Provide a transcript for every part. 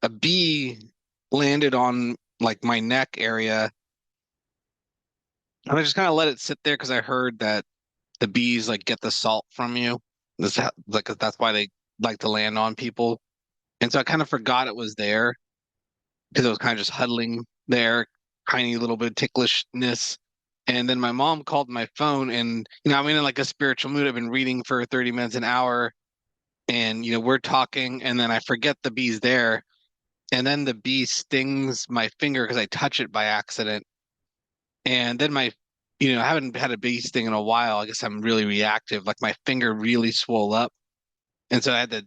a bee landed on like my neck area, and I just kind of let it sit there because I heard that the bees like get the salt from you. Like that's why they like to land on people. And so I kind of forgot it was there because it was kind of just huddling there, tiny little bit of ticklishness. And then my mom called my phone, and I'm in like a spiritual mood. I've been reading for 30 minutes, an hour, and we're talking, and then I forget the bee's there, and then the bee stings my finger because I touch it by accident. And then I haven't had a bee sting in a while. I guess I'm really reactive. Like my finger really swole up. And so I had to,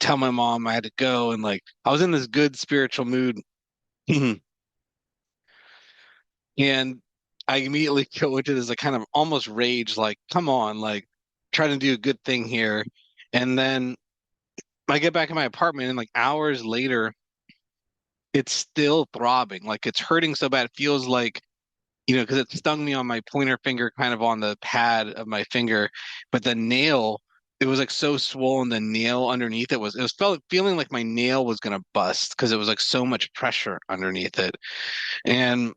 tell my mom I had to go. And like I was in this good spiritual mood. And I immediately go into this like kind of almost rage, like, come on, like trying to do a good thing here. And then I get back in my apartment and like hours later, it's still throbbing. Like it's hurting so bad. It feels like because it stung me on my pointer finger, kind of on the pad of my finger, but the nail, it was like so swollen. The nail underneath it was feeling like my nail was gonna bust because it was like so much pressure underneath it. And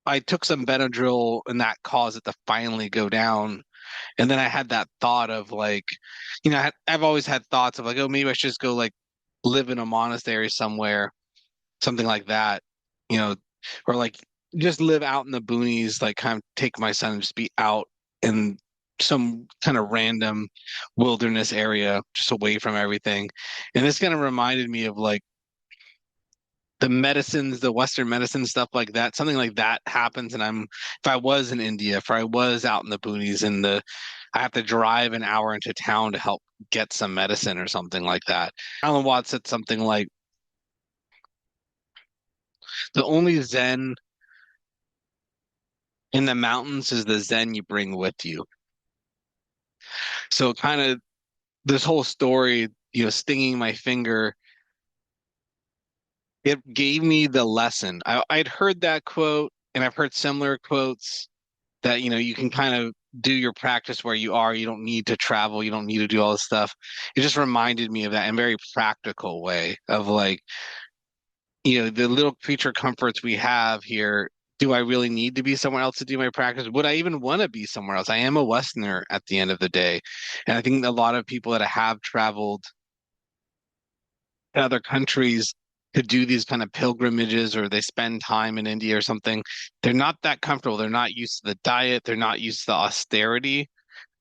I took some Benadryl, and that caused it to finally go down. And then I had that thought of like, I've always had thoughts of like, oh, maybe I should just go like live in a monastery somewhere, something like that, you know, or like just live out in the boonies, like kind of take my son and just be out in some kind of random wilderness area, just away from everything. And this kind of reminded me of like the medicines, the Western medicine stuff like that. Something like that happens, and if I was in India, if I was out in the boonies and I have to drive an hour into town to help get some medicine or something like that. Alan Watts said something like, the only Zen in the mountains is the Zen you bring with you. So kind of this whole story, stinging my finger, it gave me the lesson. I'd heard that quote, and I've heard similar quotes that, you can kind of do your practice where you are. You don't need to travel. You don't need to do all this stuff. It just reminded me of that in a very practical way of like, the little creature comforts we have here. Do I really need to be somewhere else to do my practice? Would I even want to be somewhere else? I am a Westerner at the end of the day. And I think a lot of people that have traveled to other countries to do these kind of pilgrimages, or they spend time in India or something, they're not that comfortable. They're not used to the diet. They're not used to the austerity.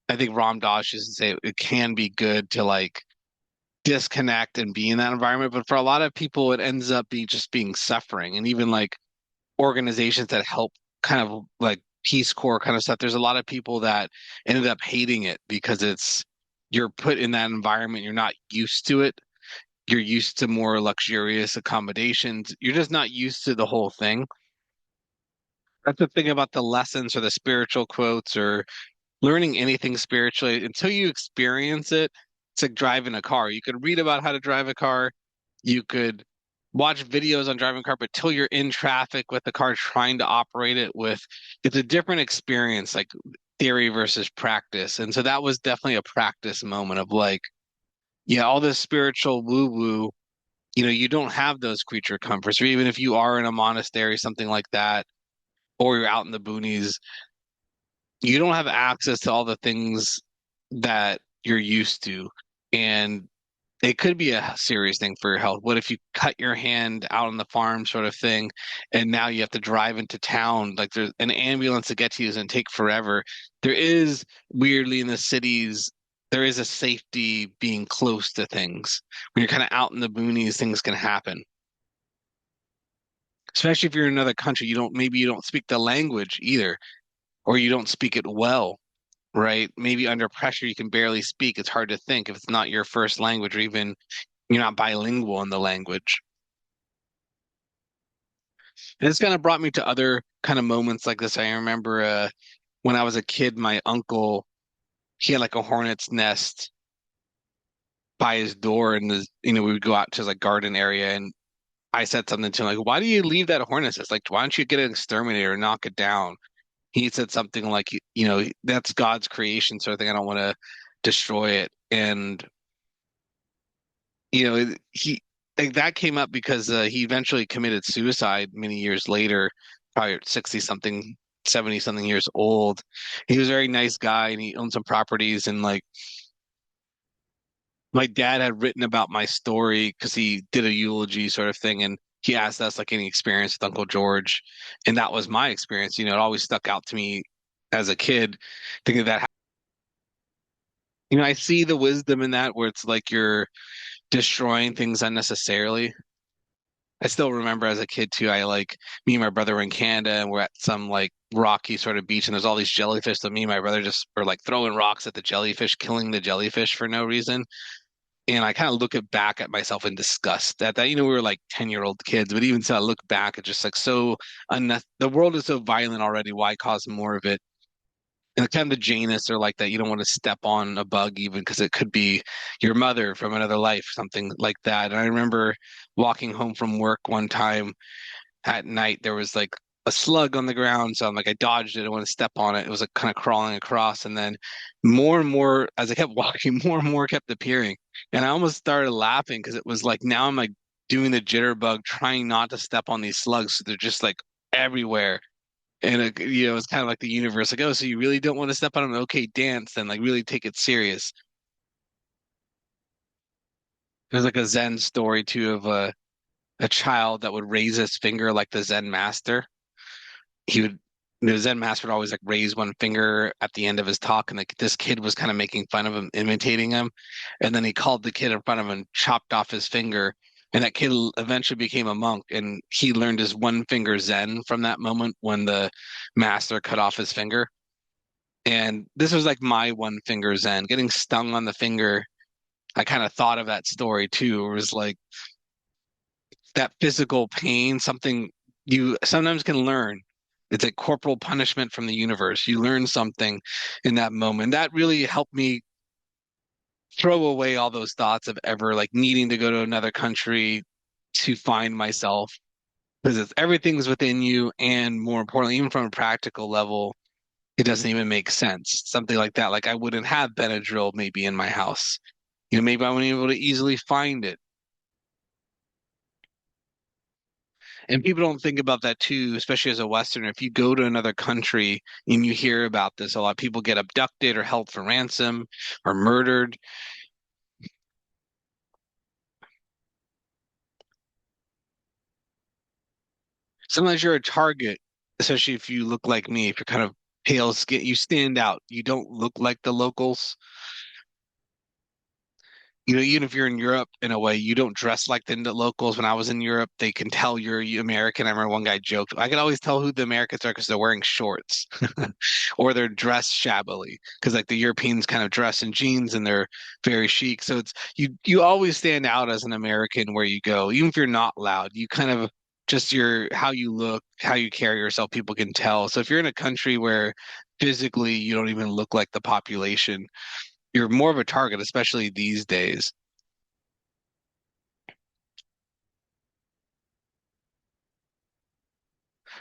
I think Ram Dass used to say it can be good to like disconnect and be in that environment. But for a lot of people, it ends up being suffering. And even like organizations that help kind of like Peace Corps kind of stuff, there's a lot of people that ended up hating it because you're put in that environment, you're not used to it. You're used to more luxurious accommodations. You're just not used to the whole thing. That's the thing about the lessons or the spiritual quotes or learning anything spiritually. Until you experience it, it's like driving a car. You could read about how to drive a car. You could watch videos on driving a car, but till you're in traffic with the car trying to operate it it's a different experience, like theory versus practice. And so that was definitely a practice moment of like, yeah, all this spiritual woo woo, you don't have those creature comforts, or even if you are in a monastery, something like that, or you're out in the boonies, you don't have access to all the things that you're used to. And it could be a serious thing for your health. What if you cut your hand out on the farm, sort of thing, and now you have to drive into town? Like there's an ambulance to get to you is going to take forever. There is weirdly in the cities, there is a safety being close to things. When you're kind of out in the boonies, things can happen. Especially if you're in another country, maybe you don't speak the language either, or you don't speak it well, right? Maybe under pressure you can barely speak. It's hard to think if it's not your first language, or even you're not bilingual in the language. And it's kind of brought me to other kind of moments like this. I remember when I was a kid, my uncle, he had like a hornet's nest by his door, and we would go out to his like garden area, and I said something to him like, "Why do you leave that hornet's nest? Like, why don't you get an exterminator and knock it down?" He said something like, that's God's creation sort of thing. I don't want to destroy it. And, he like that came up because he eventually committed suicide many years later, probably 60 something, 70 something years old. He was a very nice guy and he owned some properties and like my dad had written about my story because he did a eulogy sort of thing and he asked us like any experience with Uncle George. And that was my experience. You know, it always stuck out to me as a kid, thinking that, you know, I see the wisdom in that where it's like you're destroying things unnecessarily. I still remember as a kid too, I like me and my brother were in Canada and we're at some like rocky sort of beach and there's all these jellyfish. So me and my brother just were like throwing rocks at the jellyfish, killing the jellyfish for no reason. And I kind of look it back at myself in disgust at that. You know, we were like 10-year-old kids, but even so, I look back at just like so the world is so violent already. Why cause more of it? And kind of the Janus are like that. You don't want to step on a bug even because it could be your mother from another life, something like that. And I remember walking home from work one time at night, there was like a slug on the ground. So I'm like, I dodged it. I want to step on it. It was like kind of crawling across. And then more and more, as I kept walking, more and more kept appearing. And I almost started laughing because it was like now I'm like doing the jitterbug, trying not to step on these slugs. So they're just like everywhere. And you know, it's kind of like the universe, like, oh, so you really don't want to step on them? Okay, dance, then like really take it serious. There's like a Zen story too of a child that would raise his finger like the Zen master. He would The Zen master would always like raise one finger at the end of his talk, and like this kid was kind of making fun of him, imitating him, and then he called the kid in front of him and chopped off his finger. And that kid eventually became a monk, and he learned his one finger Zen from that moment when the master cut off his finger. And this was like my one finger Zen, getting stung on the finger. I kind of thought of that story too. It was like that physical pain, something you sometimes can learn. It's a corporal punishment from the universe. You learn something in that moment. That really helped me throw away all those thoughts of ever like needing to go to another country to find myself because it's everything's within you. And more importantly, even from a practical level, it doesn't even make sense. Something like that. Like I wouldn't have Benadryl maybe in my house. You know, maybe I wouldn't be able to easily find it. And people don't think about that too, especially as a Westerner. If you go to another country and you hear about this, a lot of people get abducted or held for ransom or murdered. Sometimes you're a target, especially if you look like me, if you're kind of pale skin, you stand out. You don't look like the locals. You know, even if you're in Europe in a way, you don't dress like the locals. When I was in Europe, they can tell you're American. I remember one guy joked, I could always tell who the Americans are because they're wearing shorts or they're dressed shabbily. Because like the Europeans kind of dress in jeans and they're very chic. So it's you always stand out as an American where you go, even if you're not loud. You kind of just your how you look, how you carry yourself, people can tell. So if you're in a country where physically you don't even look like the population, you're more of a target, especially these days.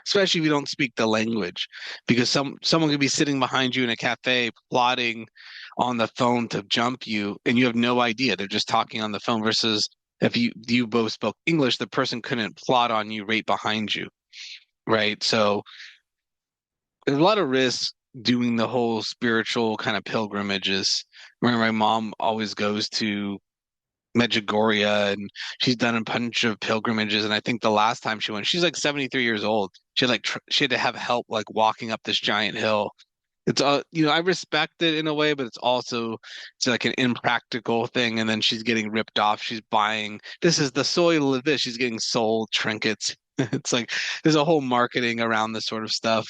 Especially if you don't speak the language, because someone could be sitting behind you in a cafe plotting on the phone to jump you, and you have no idea. They're just talking on the phone versus if you both spoke English, the person couldn't plot on you right behind you, right? So there's a lot of risk doing the whole spiritual kind of pilgrimages. Remember, my mom always goes to Medjugorje and she's done a bunch of pilgrimages. And I think the last time she went, she's like 73 years old. She had like she had to have help like walking up this giant hill. It's you know, I respect it in a way, but it's like an impractical thing. And then she's getting ripped off. She's buying this is the soil of this. She's getting sold trinkets. It's like there's a whole marketing around this sort of stuff.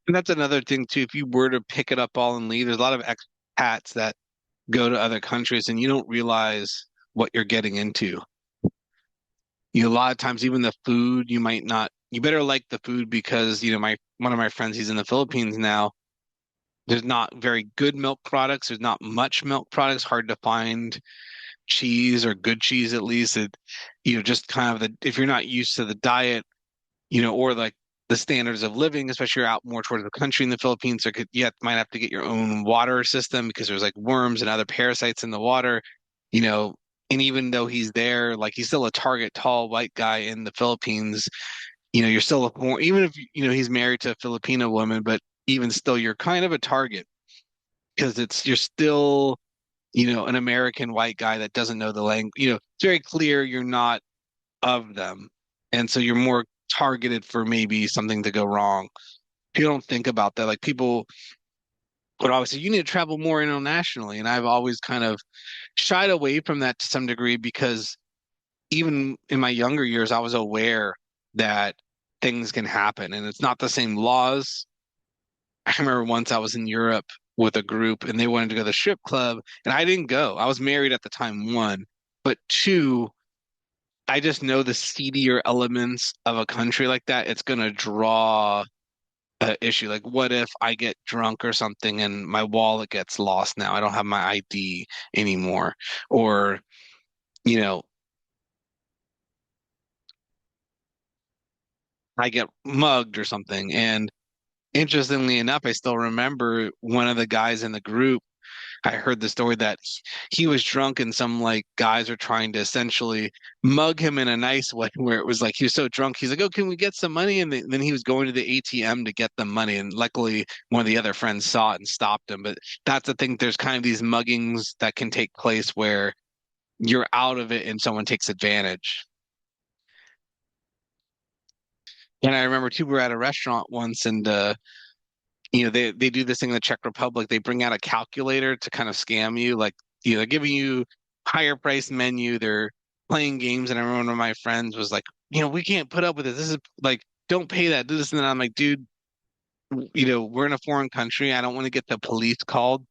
And that's another thing too. If you were to pick it up all and leave, there's a lot of expats that go to other countries and you don't realize what you're getting into. You know, a lot of times even the food you might not you better like the food because you know my one of my friends he's in the Philippines now. There's not very good milk products. There's not much milk products. Hard to find cheese or good cheese at least. It, you know, just kind of the if you're not used to the diet, you know, or like the standards of living, especially you're out more towards the country in the Philippines. So you might have to get your own water system because there's like worms and other parasites in the water, you know. And even though he's there, like he's still a target, tall white guy in the Philippines. You're still a more even if he's married to a Filipino woman, but even still, you're kind of a target because you're still an American white guy that doesn't know the language. It's very clear you're not of them. And so you're more targeted for maybe something to go wrong. People don't think about that. Like people would always say, you need to travel more internationally. And I've always kind of shied away from that to some degree because even in my younger years, I was aware that things can happen and it's not the same laws. I remember once I was in Europe with a group and they wanted to go to the strip club and I didn't go. I was married at the time, one, but two, I just know the seedier elements of a country like that, it's going to draw a issue. Like, what if I get drunk or something and my wallet gets lost now? I don't have my ID anymore. Or, you know, I get mugged or something. And interestingly enough, I still remember one of the guys in the group. I heard the story that he was drunk and some like guys are trying to essentially mug him in a nice way where it was like he was so drunk. He's like, "Oh, can we get some money?" And then he was going to the ATM to get the money. And luckily, one of the other friends saw it and stopped him. But that's the thing. There's kind of these muggings that can take place where you're out of it and someone takes advantage. And I remember too, we were at a restaurant once and they do this thing in the Czech Republic. They bring out a calculator to kind of scam you. Like, they're giving you higher price menu. They're playing games. And I remember one of my friends was like, we can't put up with this. This is like, don't pay that. Do this. And then I'm like, dude, we're in a foreign country. I don't want to get the police called.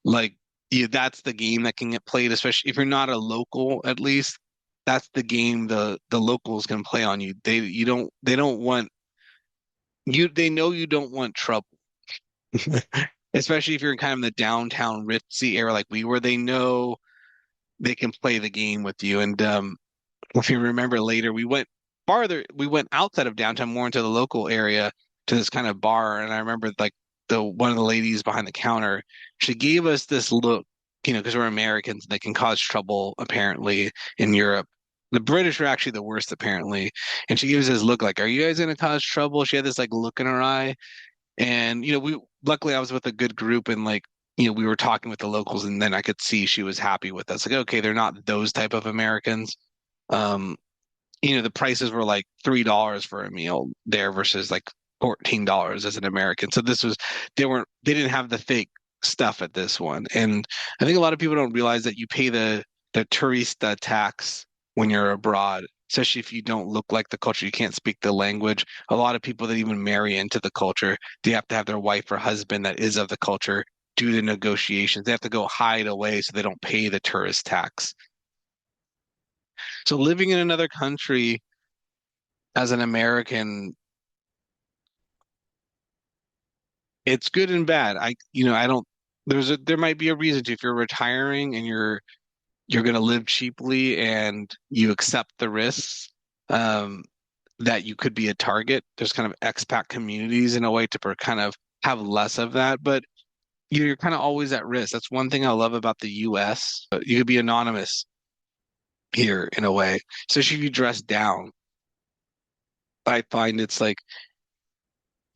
Like, that's the game that can get played, especially if you're not a local, at least. That's the game the locals can play on you. They don't want they know you don't want trouble. Especially if you're in kind of the downtown ritzy area like we were, they know they can play the game with you. And if you remember later, we went outside of downtown more into the local area to this kind of bar. And I remember like the one of the ladies behind the counter, she gave us this look, because we're Americans, they can cause trouble apparently in Europe. The British are actually the worst apparently. And she gave us this look like, are you guys gonna cause trouble? She had this like look in her eye. And we luckily I was with a good group and like we were talking with the locals and then I could see she was happy with us. Like, okay, they're not those type of Americans. Um, the prices were like $3 for a meal there versus like $14 as an American. So they didn't have the fake stuff at this one. And I think a lot of people don't realize that you pay the tourista tax when you're abroad, especially if you don't look like the culture, you can't speak the language. A lot of people that even marry into the culture, they have to have their wife or husband that is of the culture do the negotiations. They have to go hide away so they don't pay the tourist tax. So living in another country as an American, it's good and bad. I don't, there might be a reason to, if you're retiring and you're going to live cheaply and you accept the risks, um, that you could be a target. There's kind of expat communities in a way to kind of have less of that, but you're kind of always at risk. That's one thing I love about the US. You could be anonymous here in a way, especially if you dress down. I find it's like,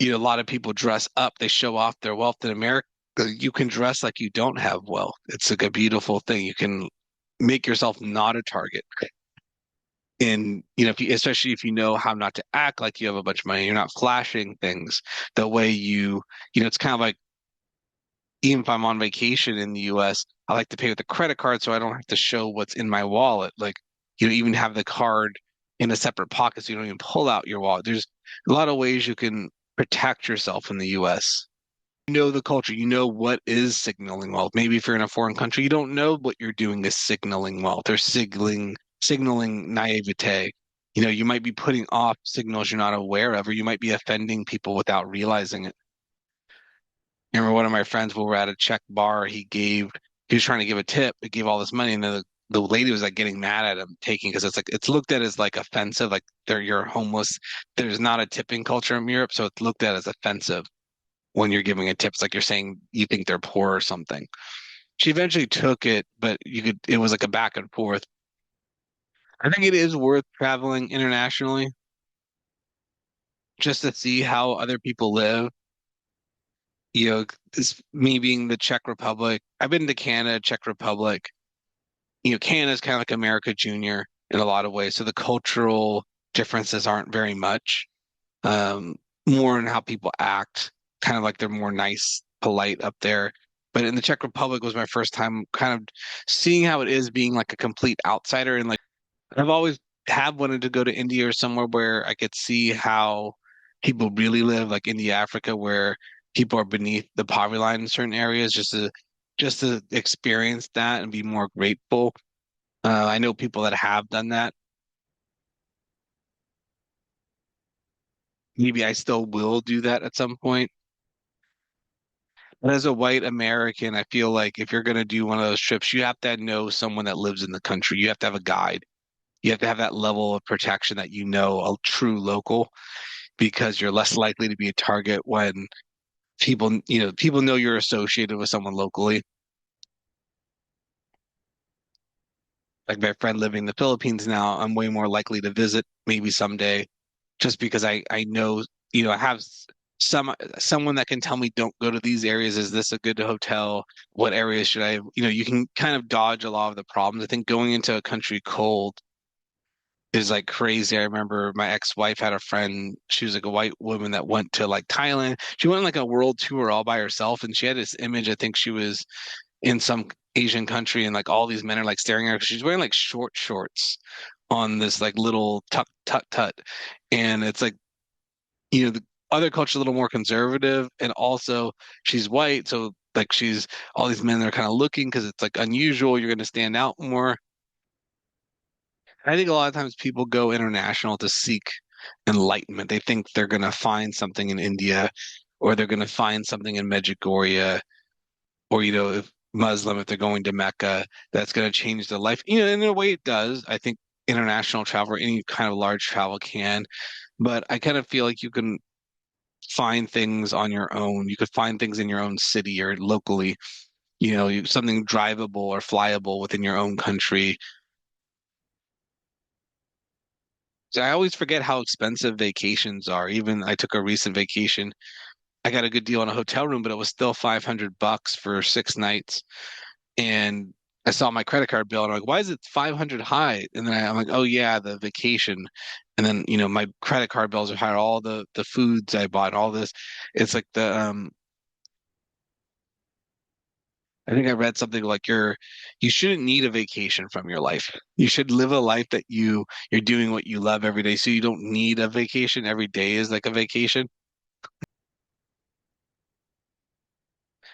a lot of people dress up, they show off their wealth in America. You can dress like you don't have wealth. It's like a beautiful thing. You can make yourself not a target. And if you, especially if you know how not to act like you have a bunch of money, you're not flashing things the way it's kind of like even if I'm on vacation in the US, I like to pay with a credit card so I don't have to show what's in my wallet. Like, even have the card in a separate pocket so you don't even pull out your wallet. There's a lot of ways you can protect yourself in the US. You know the culture, you know what is signaling wealth. Maybe if you're in a foreign country, you don't know what you're doing is signaling wealth or signaling naivete. You might be putting off signals you're not aware of, or you might be offending people without realizing it. I remember one of my friends, we were at a Czech bar, he was trying to give a tip, he gave all this money, and the the lady was like getting mad at him taking because it's like it's looked at as like offensive, like you're homeless. There's not a tipping culture in Europe, so it's looked at as offensive when you're giving a tip. It's like you're saying you think they're poor or something. She eventually took it, but it was like a back and forth. I think it is worth traveling internationally just to see how other people live. This, me being the Czech Republic, I've been to Canada, Czech Republic. Canada's kind of like America Junior in a lot of ways. So the cultural differences aren't very much. Um, More in how people act, kind of like they're more nice, polite up there. But in the Czech Republic was my first time kind of seeing how it is being like a complete outsider. And like I've always have wanted to go to India or somewhere where I could see how people really live, like India, Africa, where people are beneath the poverty line in certain areas, just to experience that and be more grateful. I know people that have done that. Maybe I still will do that at some point. But as a white American, I feel like if you're going to do one of those trips, you have to know someone that lives in the country. You have to have a guide. You have to have that level of protection that you know a true local because you're less likely to be a target when people know you're associated with someone locally. Like my friend living in the Philippines now, I'm way more likely to visit maybe someday just because I know, I have someone that can tell me don't go to these areas. Is this a good hotel? What areas should I, you can kind of dodge a lot of the problems. I think going into a country cold is like crazy. I remember my ex-wife had a friend, she was like a white woman that went to like Thailand. She went on like a world tour all by herself and she had this image, I think she was in some Asian country and like all these men are like staring at her. She's wearing like short shorts on this like little tut tut tut. And it's like, the other culture's a little more conservative and also she's white, so like she's all these men that are kind of looking because it's like unusual, you're going to stand out more. I think a lot of times people go international to seek enlightenment. They think they're going to find something in India or they're going to find something in Medjugorje or, if Muslim, if they're going to Mecca, that's going to change their life. In a way it does. I think international travel or any kind of large travel can, but I kind of feel like you can find things on your own. You could find things in your own city or locally, something drivable or flyable within your own country. So I always forget how expensive vacations are. Even I took a recent vacation. I got a good deal on a hotel room, but it was still $500 for 6 nights. And I saw my credit card bill and I'm like, why is it 500 high? And then I'm like, oh yeah, the vacation. And then, my credit card bills are higher, all the foods I bought, all this. It's like I think I read something like you shouldn't need a vacation from your life. You should live a life that you're doing what you love every day. So you don't need a vacation. Every day is like a vacation.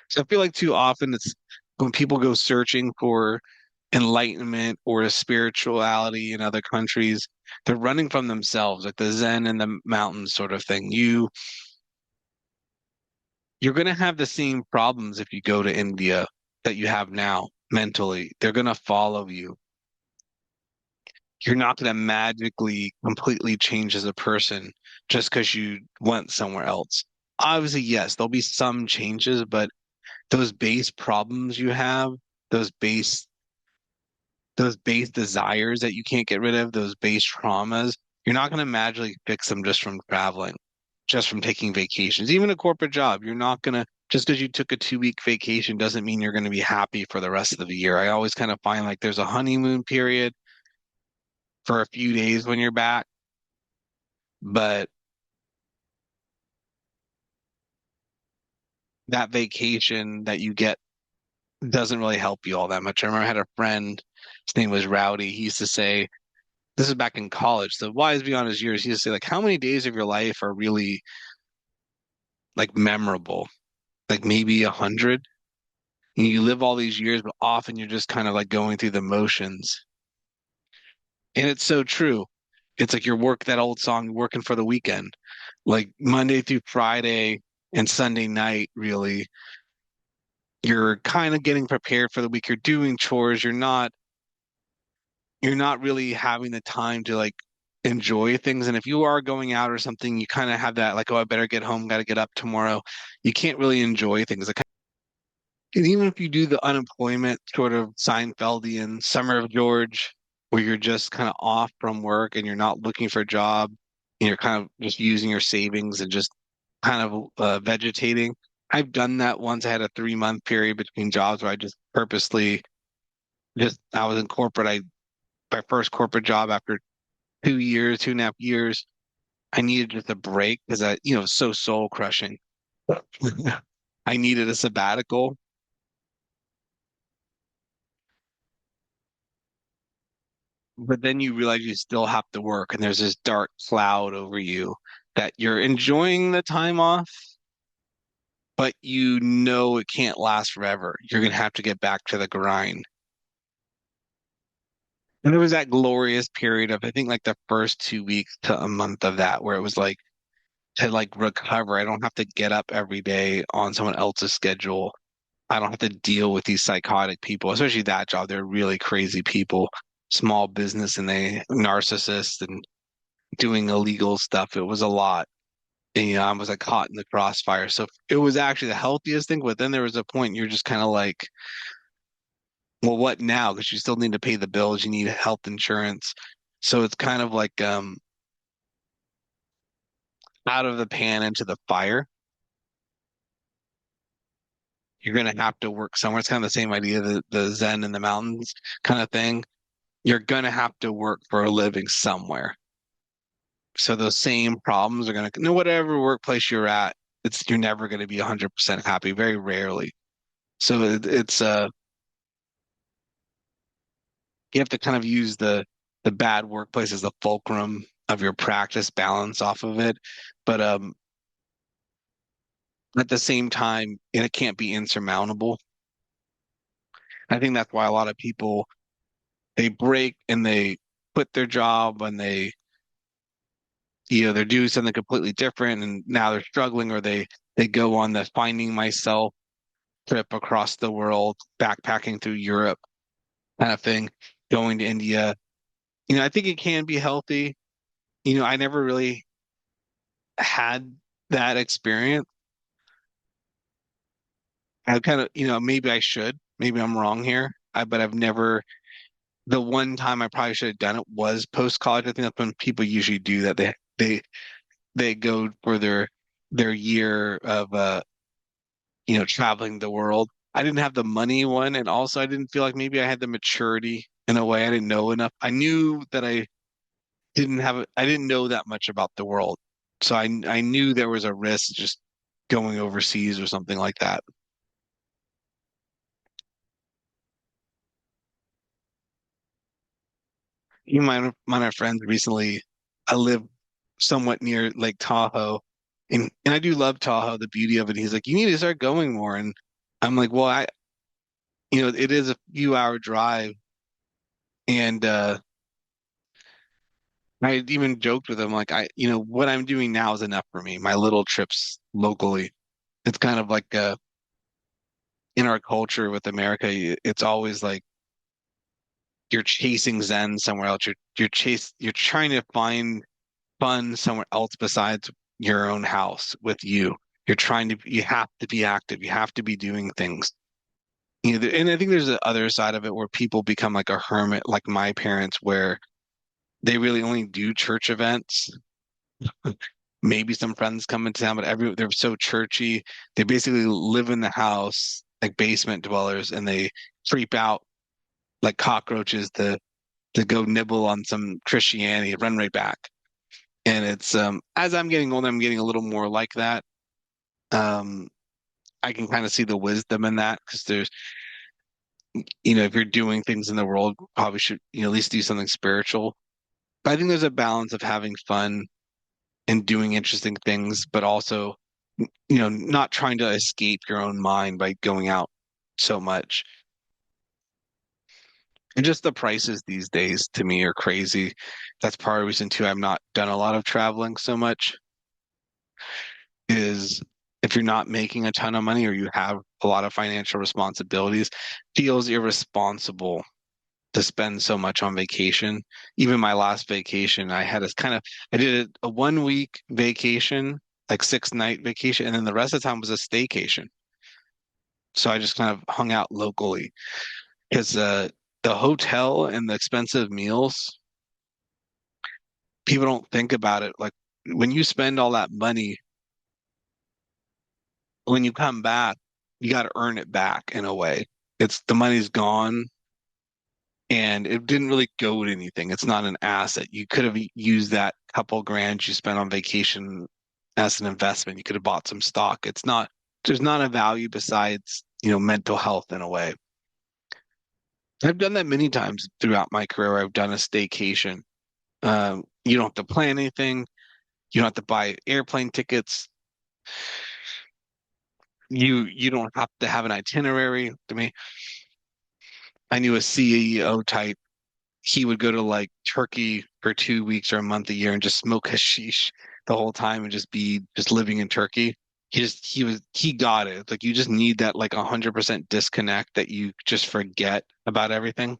So I feel like too often it's when people go searching for enlightenment or a spirituality in other countries, they're running from themselves, like the Zen in the mountains sort of thing. You're going to have the same problems if you go to India that you have now mentally. They're going to follow you. You're not going to magically completely change as a person just because you went somewhere else. Obviously, yes, there'll be some changes, but those base problems you have, those base those base desires that you can't get rid of, those base traumas, you're not going to magically fix them just from traveling, just from taking vacations. Even a corporate job, you're not going to, just because you took a 2 week vacation doesn't mean you're going to be happy for the rest of the year. I always kind of find like there's a honeymoon period for a few days when you're back, but that vacation that you get doesn't really help you all that much. I remember I had a friend, his name was Rowdy. He used to say, this is back in college, so wise beyond his years. He used to say, like, how many days of your life are really like memorable? Like maybe 100. And you live all these years, but often you're just kind of like going through the motions. And it's so true. It's like that old song, working for the weekend, like Monday through Friday and Sunday night, really. You're kind of getting prepared for the week. You're doing chores. You're not. you're not really having the time to like enjoy things. And if you are going out or something, you kind of have that like, oh, I better get home, got to get up tomorrow. You can't really enjoy things. Like, and even if you do the unemployment sort of Seinfeldian Summer of George, where you're just kind of off from work and you're not looking for a job, and you're kind of just using your savings and just kind of vegetating. I've done that once. I had a 3 month period between jobs where I just purposely just I was in corporate. I my first corporate job after 2 years, 2.5 years. I needed just a break because so soul crushing. I needed a sabbatical, but then you realize you still have to work, and there's this dark cloud over you that you're enjoying the time off, but you know it can't last forever. You're gonna have to get back to the grind. And there was that glorious period of I think like the first 2 weeks to a month of that where it was like to like recover. I don't have to get up every day on someone else's schedule. I don't have to deal with these psychotic people, especially that job. They're really crazy people, small business, and they narcissists and doing illegal stuff. It was a lot. And, I was like caught in the crossfire. So it was actually the healthiest thing. But then there was a point you're just kind of like, well, what now? Because you still need to pay the bills. You need health insurance. So it's kind of like out of the pan into the fire. You're going to have to work somewhere. It's kind of the same idea, the Zen in the mountains kind of thing. You're going to have to work for a living somewhere. So those same problems are going to, no, whatever workplace you're at, you're never going to be 100% happy, very rarely. So you have to kind of use the bad workplace as the fulcrum of your practice balance off of it. But at the same time, it can't be insurmountable. I think that's why a lot of people they break and they quit their job and they're doing something completely different and now they're struggling or they go on the finding myself trip across the world, backpacking through Europe kind of thing, going to India. I think it can be healthy. I never really had that experience. I kind of, maybe I should, maybe I'm wrong here. But I've never, the one time I probably should have done it was post college. I think that's when people usually do that. They go for their year of traveling the world. I didn't have the money one, and also I didn't feel like maybe I had the maturity in a way. I didn't know enough. I knew that I didn't know that much about the world. So I knew there was a risk just going overseas or something like that. My friends recently, I live somewhat near Lake Tahoe, and I do love Tahoe, the beauty of it. He's like, you need to start going more, and I'm like, well, it is a few hour drive, and I even joked with him like, what I'm doing now is enough for me. My little trips locally, it's kind of like in our culture with America, it's always like you're chasing Zen somewhere else. You're trying to find fun somewhere else besides your own house with you. You have to be active. You have to be doing things. And I think there's the other side of it where people become like a hermit, like my parents, where they really only do church events. Maybe some friends come into town, but they're so churchy. They basically live in the house like basement dwellers, and they creep out like cockroaches to go nibble on some Christianity, run right back. And it's as I'm getting older, I'm getting a little more like that. Um, I can kind of see the wisdom in that because if you're doing things in the world, probably should, at least do something spiritual. But I think there's a balance of having fun and doing interesting things, but also, not trying to escape your own mind by going out so much. And just the prices these days to me are crazy. That's part of the reason too I've not done a lot of traveling so much is if you're not making a ton of money or you have a lot of financial responsibilities, feels irresponsible to spend so much on vacation. Even my last vacation, I did a 1 week vacation, like 6 night vacation, and then the rest of the time was a staycation. So I just kind of hung out locally because the hotel and the expensive meals, people don't think about it. Like when you spend all that money, when you come back, you got to earn it back in a way. It's the money's gone and it didn't really go to anything. It's not an asset. You could have used that couple grand you spent on vacation as an investment. You could have bought some stock. There's not a value besides, mental health in a way. I've done that many times throughout my career. I've done a staycation. You don't have to plan anything. You don't have to buy airplane tickets. You don't have to have an itinerary. To me, I knew a CEO type. He would go to like Turkey for 2 weeks or a month a year and just smoke hashish the whole time and just be just living in Turkey. He got it. Like you just need that like 100% disconnect that you just forget about everything.